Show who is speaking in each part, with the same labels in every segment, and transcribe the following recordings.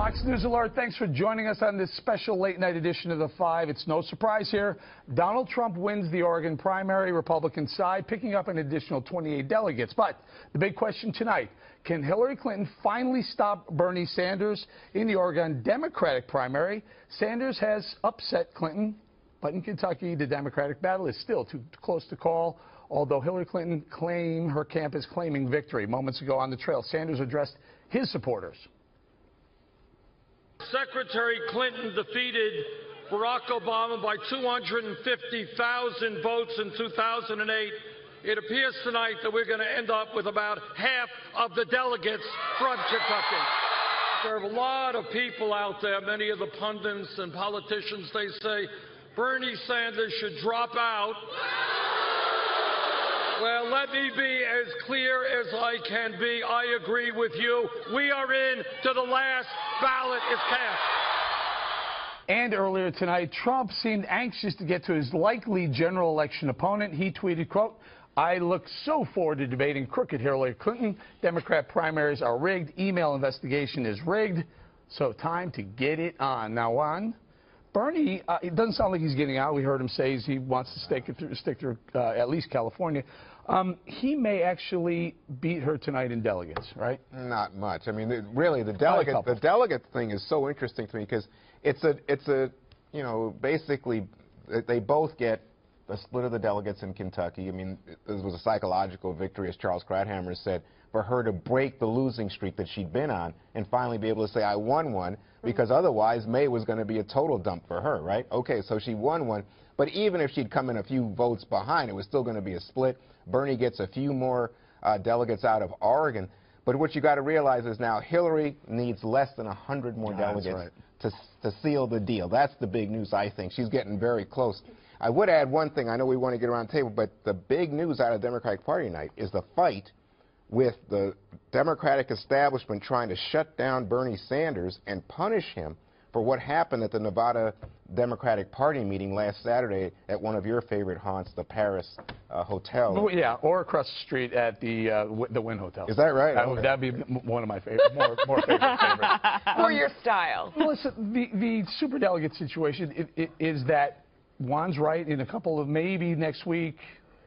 Speaker 1: Fox News Alert, thanks for joining us on this special late-night edition of The Five. It's no surprise here. Donald Trump wins the Oregon primary, Republican side, picking up an additional 28 delegates. But the big question tonight, can Hillary Clinton finally stop Bernie Sanders in the Oregon Democratic primary? Sanders has upset Clinton, but in Kentucky, the Democratic battle is still too close to call, although Hillary Clinton her camp is claiming victory. Moments ago on the trail, Sanders addressed his supporters.
Speaker 2: Secretary Clinton defeated Barack Obama by 250,000 votes in 2008. It appears tonight that we're going to end up with about half of the delegates from Kentucky. There are a lot of people out there, many of the pundits and politicians, they say Bernie Sanders should drop out. Well, let me be as clear as I can be. I agree with you. We are in to the last ballot is cast.
Speaker 1: And earlier tonight, Trump seemed anxious to get to his likely general election opponent. He tweeted, quote, "I look so forward to debating crooked Hillary Clinton. Democrat primaries are rigged. Email investigation is rigged. So time to get it on." Now, on Bernie, it doesn't sound like he's getting out. We heard him say he wants to stick through at least California. He may actually beat her tonight in delegates, right?
Speaker 3: Not much. I mean, really, the delegate thing is so interesting to me because it's a you know, basically they both get a split of the delegates in Kentucky. I mean, this was a psychological victory, as Charles Krauthammer said, for her to break the losing streak that she'd been on and finally be able to say, I won one, because otherwise May was going to be a total dump for her, right? Okay, so she won one, but even if she'd come in a few votes behind, it was still going to be a split. Bernie gets a few more delegates out of Oregon, but what you got to realize is now Hillary needs less than 100 more delegates to seal the deal. That's the big news, I think. She's getting very close. I would add one thing. I know we want to get around the table, but the big news out of the Democratic Party tonight is the fight with the Democratic establishment trying to shut down Bernie Sanders and punish him for what happened at the Nevada Democratic Party meeting last Saturday at one of your favorite haunts, the Paris Hotel.
Speaker 1: Oh, yeah, or across the street at the Wynn Hotel.
Speaker 3: Is that right?
Speaker 1: That'd be one of my favorite, more favorite favorites.
Speaker 4: For your style.
Speaker 1: Listen, the superdelegate situation is that Juan's right. In a couple of, maybe next week,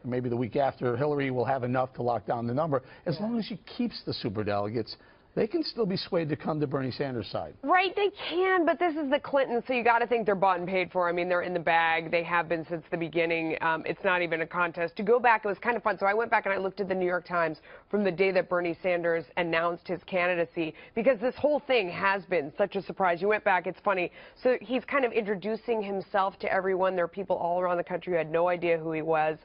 Speaker 1: maybe the week after, Hillary will have enough to lock down the number. As long as she keeps the superdelegates, they can still be swayed to come to Bernie Sanders' side.
Speaker 4: Right, they can, but this is the Clintons, so you got to think they're bought and paid for. I mean, they're in the bag. They have been since the beginning. It's not even a contest. To go back, it was kind of fun. So I went back and I looked at the New York Times from the day that Bernie Sanders announced his candidacy, because this whole thing has been such a surprise. You went back, it's funny. So he's kind of introducing himself to everyone. There are people all around the country who had no idea who he was.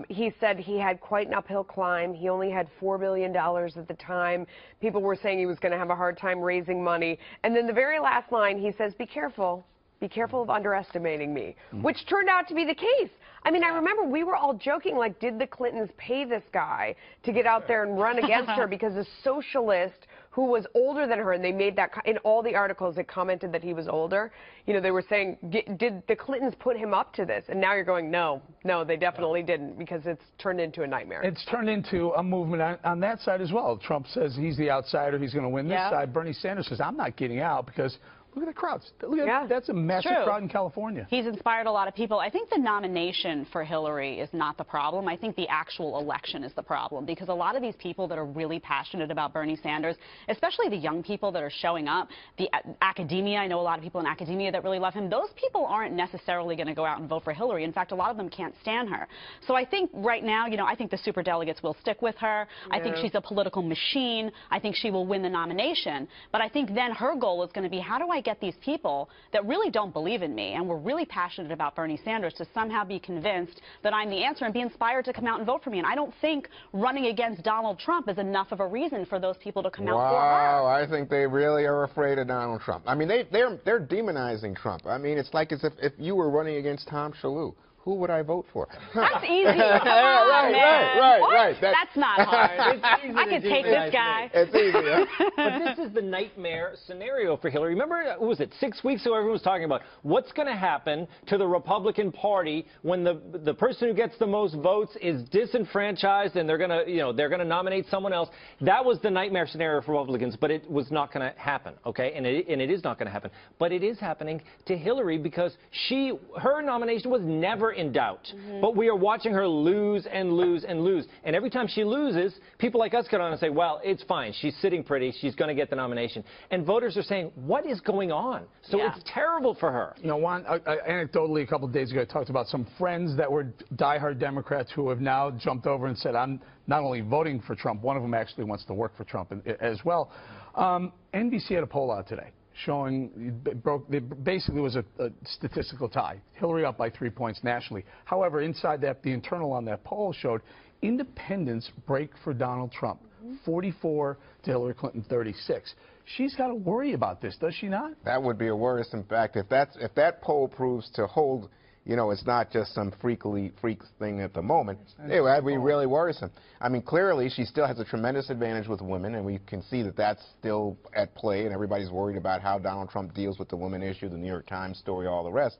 Speaker 4: He said he had quite an uphill climb. He only had $4 billion at the time. People were saying he was going to have a hard time raising money. And then the very last line, he says, be careful of underestimating me, which turned out to be the case. I mean, I remember we were all joking, like, did the Clintons pay this guy to get out there and run against her because a socialist who was older than her, and they made that, in all the articles that commented that he was older, you know, they were saying, did the Clintons put him up to this? And now you're going, no, they definitely didn't, because it's turned into a nightmare.
Speaker 1: It's turned into a movement on that side as well. Trump says he's the outsider, he's going to win this side. Bernie Sanders says, I'm not getting out, because look at the crowds. Look at that's a massive crowd in California.
Speaker 5: He's inspired a lot of people. I think the nomination for Hillary is not the problem. I think the actual election is the problem, because a lot of these people that are really passionate about Bernie Sanders, especially the young people that are showing up, the academia, I know a lot of people in academia that really love him, those people aren't necessarily going to go out and vote for Hillary. In fact, a lot of them can't stand her. So I think right now, you know, I think the superdelegates will stick with her. I think she's a political machine. I think she will win the nomination. But I think then her goal is going to be, how do I get these people that really don't believe in me and were really passionate about Bernie Sanders to somehow be convinced that I'm the answer and be inspired to come out and vote for me? And I don't think running against Donald Trump is enough of a reason for those people to come out for her.
Speaker 3: Wow, I think they really are afraid of Donald Trump. I mean, they're demonizing Trump. I mean, it's like as if you were running against Tom Shalhoub, who would I vote for?
Speaker 5: That's easy. Come on, man.
Speaker 3: Right.
Speaker 5: That's not hard. I could take this guy.
Speaker 3: It's easy.
Speaker 6: But this is the nightmare scenario for Hillary. Remember, what was it, 6 weeks ago, everyone was talking about what's going to happen to the Republican Party when the person who gets the most votes is disenfranchised and they're going to nominate someone else. That was the nightmare scenario for Republicans, but it was not going to happen, okay? And it is not going to happen. But it is happening to Hillary because her nomination was never in doubt. But we are watching her lose and lose and lose. And every time she loses, people like us get on and say, well, it's fine. She's sitting pretty. She's going to get the nomination. And voters are saying, what is going on? So it's terrible for her.
Speaker 1: You know, Juan, anecdotally, a couple of days ago, I talked about some friends that were diehard Democrats who have now jumped over and said, I'm not only voting for Trump, one of them actually wants to work for Trump as well. NBC had a poll out today showing basically was a statistical tie. Hillary up by 3 points nationally. However, inside that, the internal on that poll showed independents break for Donald Trump. 44 to Hillary Clinton, 36. She's got to worry about this, does she not?
Speaker 3: That would be a worrisome fact. If that poll proves to hold, you know, it's not just some freak thing at the moment, it would be really worrisome. I mean, clearly, she still has a tremendous advantage with women, and we can see that that's still at play, and everybody's worried about how Donald Trump deals with the women issue, the New York Times story, all the rest.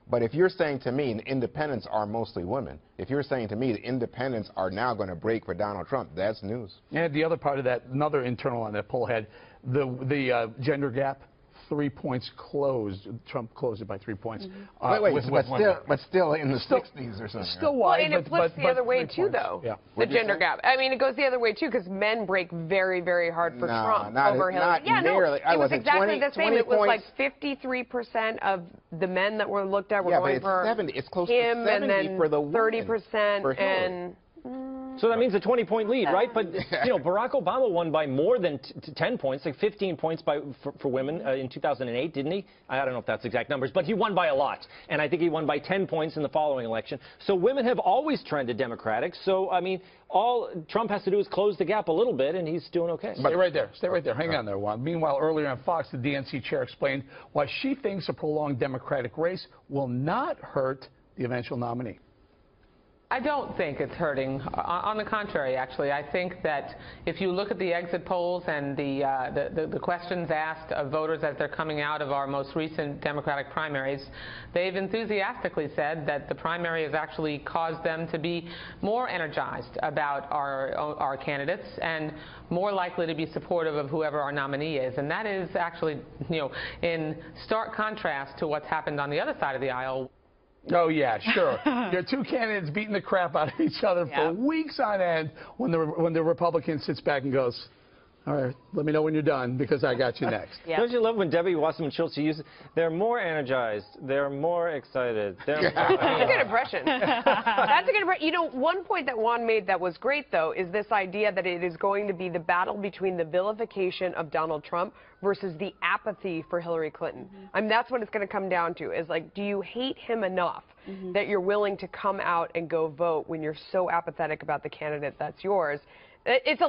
Speaker 3: But if you're saying to me independents are mostly women, if you're saying to me that independents are now going to break for Donald Trump, that's news.
Speaker 1: And the other part of that, another internal on that poll had the gender gap. 3 points closed. Trump closed it by 3 points.
Speaker 3: But still in the 60s or something.
Speaker 1: Still wide.
Speaker 4: Well, and it flips the other way, too, though.
Speaker 1: Yeah.
Speaker 4: The gender gap. I mean, it goes the other way, too, because men break very, very hard for Trump over Hillary.
Speaker 3: Yeah, nearly.
Speaker 4: It was exactly the same. It was like 53% of the men that were looked at were going for
Speaker 3: 70. It's close
Speaker 4: him,
Speaker 3: to 70
Speaker 4: and then
Speaker 3: for the women.
Speaker 4: 30% and...
Speaker 6: So that means a 20-point lead, right? But, you know, Barack Obama won by more than 10 points, like 15 points for women in 2008, didn't he? I don't know if that's exact numbers, but he won by a lot. And I think he won by 10 points in the following election. So women have always trended Democratic. So, I mean, all Trump has to do is close the gap a little bit, and he's doing okay.
Speaker 1: Stay right there. Stay right there. Hang on there, Juan. Meanwhile, earlier on Fox, the DNC chair explained why she thinks a prolonged Democratic race will not hurt the eventual nominee.
Speaker 7: I don't think it's hurting. On the contrary, actually, I think that if you look at the exit polls and the questions asked of voters as they're coming out of our most recent Democratic primaries, they've enthusiastically said that the primary has actually caused them to be more energized about our candidates and more likely to be supportive of whoever our nominee is. And that is actually, you know, in stark contrast to what's happened on the other side of the aisle.
Speaker 1: Oh, yeah, sure. Your two candidates beating the crap out of each other for weeks on end when the Republican sits back and goes, all right, let me know when you're done because I got you next.
Speaker 6: Don't you love when Debbie Wasserman Schultz uses, they're more energized, they're more excited. That's
Speaker 4: a good impression. That's a good impression. You know, one point that Juan made that was great, though, is this idea that it is going to be the battle between the vilification of Donald Trump versus the apathy for Hillary Clinton. I mean, that's what it's going to come down to, is like, do you hate him enough that you're willing to come out and go vote when you're so apathetic about the candidate that's yours? It's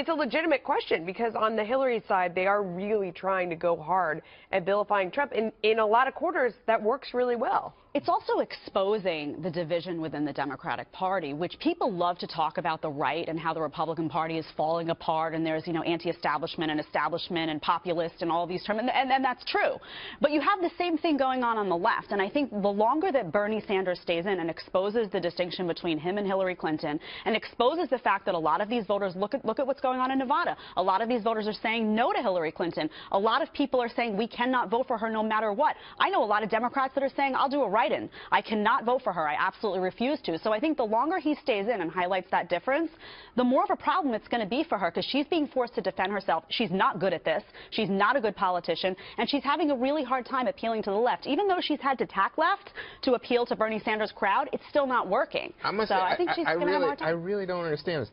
Speaker 4: a legitimate question because on the Hillary side, they are really trying to go hard at vilifying Trump. In a lot of quarters, that works really well.
Speaker 5: It's also exposing the division within the Democratic Party, which people love to talk about the right and how the Republican Party is falling apart and there's, you know, anti-establishment and establishment and populist and all these terms, and that's true. But you have the same thing going on the left, and I think the longer that Bernie Sanders stays in and exposes the distinction between him and Hillary Clinton and exposes the fact that a lot of these voters look at what's going on in Nevada. A lot of these voters are saying no to Hillary Clinton. A lot of people are saying we cannot vote for her no matter what. I know a lot of Democrats that are saying I'll do a write-in. I cannot vote for her. I absolutely refuse to. So I think the longer he stays in and highlights that difference, the more of a problem it's going to be for her because she's being forced to defend herself. She's not good at this. She's not a good politician, and she's having a really hard time appealing to the left. Even though she's had to tack left to appeal to Bernie Sanders' crowd, it's still not working. I think she's going to have a hard time.
Speaker 3: I really don't understand this.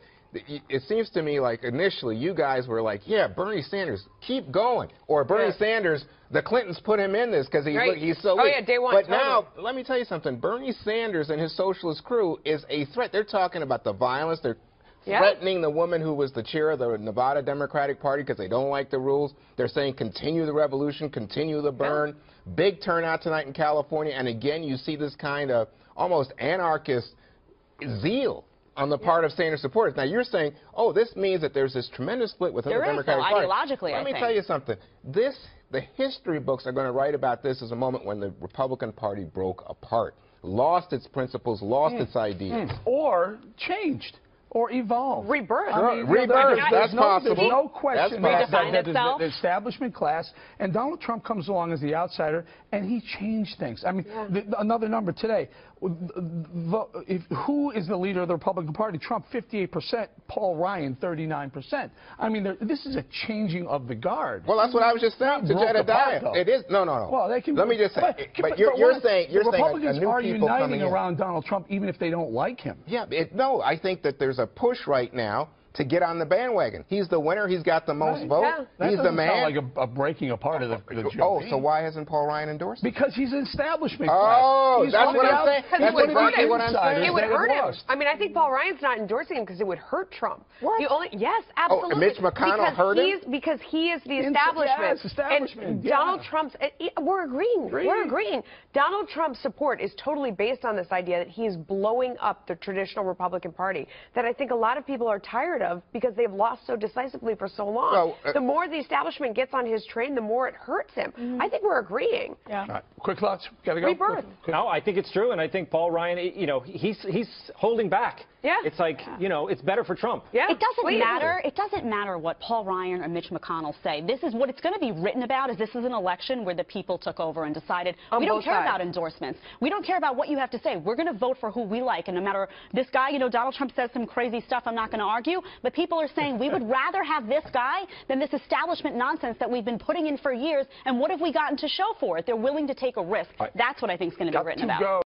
Speaker 3: It seems to me like initially you guys were like, yeah, Bernie Sanders, keep going. Or Bernie Sanders, the Clintons put him in this because he's so weak.
Speaker 4: Oh, yeah, day one.
Speaker 3: But now, let me tell you something. Bernie Sanders and his socialist crew is a threat. They're talking about the violence. They're threatening the woman who was the chair of the Nevada Democratic Party because they don't like the rules. They're saying continue the revolution, continue the burn. Big turnout tonight in California. And again, you see this kind of almost anarchist zeal on the part of Sanders supporters. Now, you're saying, oh, this means that there's this tremendous split within the Democratic Party.
Speaker 5: Ideologically,
Speaker 3: Let me tell you something. The history books are going to write about this as a moment when the Republican Party broke apart, lost its principles, lost its ideas.
Speaker 1: Or changed. Or evolve.
Speaker 4: Rebirth.
Speaker 1: I mean,
Speaker 3: rebirth, that's possible.
Speaker 1: There's no question that
Speaker 5: itself.
Speaker 1: the establishment class, and Donald Trump comes along as the outsider, and he changed things. I mean, another number today. Who is the leader of the Republican Party? Trump, 58%. Paul Ryan, 39%. I mean, this is a changing of the guard.
Speaker 3: Well, that's what I was just saying to Jedediah. It is. No.
Speaker 1: Well, they can.
Speaker 3: Let me just say. But you're saying
Speaker 1: Republicans
Speaker 3: new
Speaker 1: are
Speaker 3: people
Speaker 1: uniting around Donald Trump, even if they don't like him.
Speaker 3: Yeah. No, I think that there's a push right now to get on the bandwagon. He's the winner. He's got the most votes.
Speaker 1: That
Speaker 3: he's the man.
Speaker 1: Sound like a breaking apart of the GOP.
Speaker 3: Oh, so why hasn't Paul Ryan endorsed him?
Speaker 1: Because he's an establishment
Speaker 3: class.
Speaker 1: He's
Speaker 3: That's what I'm saying. That's exactly what I'm saying.
Speaker 4: It would hurt him. I mean, I think Paul Ryan's not endorsing him because it would hurt Trump.
Speaker 1: What?
Speaker 4: Yes, absolutely.
Speaker 3: Oh, Mitch McConnell hurt him?
Speaker 4: Because he is the establishment.
Speaker 1: Yes, establishment.
Speaker 4: And Donald Trump's, we're agreeing. We're agreeing. Donald Trump's support is totally based on this idea that he is blowing up the traditional Republican Party that I think a lot of people are tired of because they've lost so decisively for so long.
Speaker 3: Well,
Speaker 4: the more the establishment gets on his train, the more it hurts him. I think we're agreeing.
Speaker 5: Yeah.
Speaker 1: All right. Quick thoughts. Got to go.
Speaker 4: Rebirth.
Speaker 6: No, I think it's true, and I think Paul Ryan, he's holding back.
Speaker 4: Yeah.
Speaker 6: It's like, it's better for Trump.
Speaker 4: Yeah.
Speaker 5: It doesn't matter. It doesn't matter what Paul Ryan or Mitch McConnell say. This is what it's going to be written about. Is this is an election where the people took over and decided we don't care about endorsements. We don't care about what you have to say. We're going to vote for who we like, and no matter this guy, Donald Trump says some crazy stuff. I'm not going to argue, but people are saying we would rather have this guy than this establishment nonsense that we've been putting in for years. And what have we gotten to show for it? They're willing to take a risk. That's what I think is going to be written about.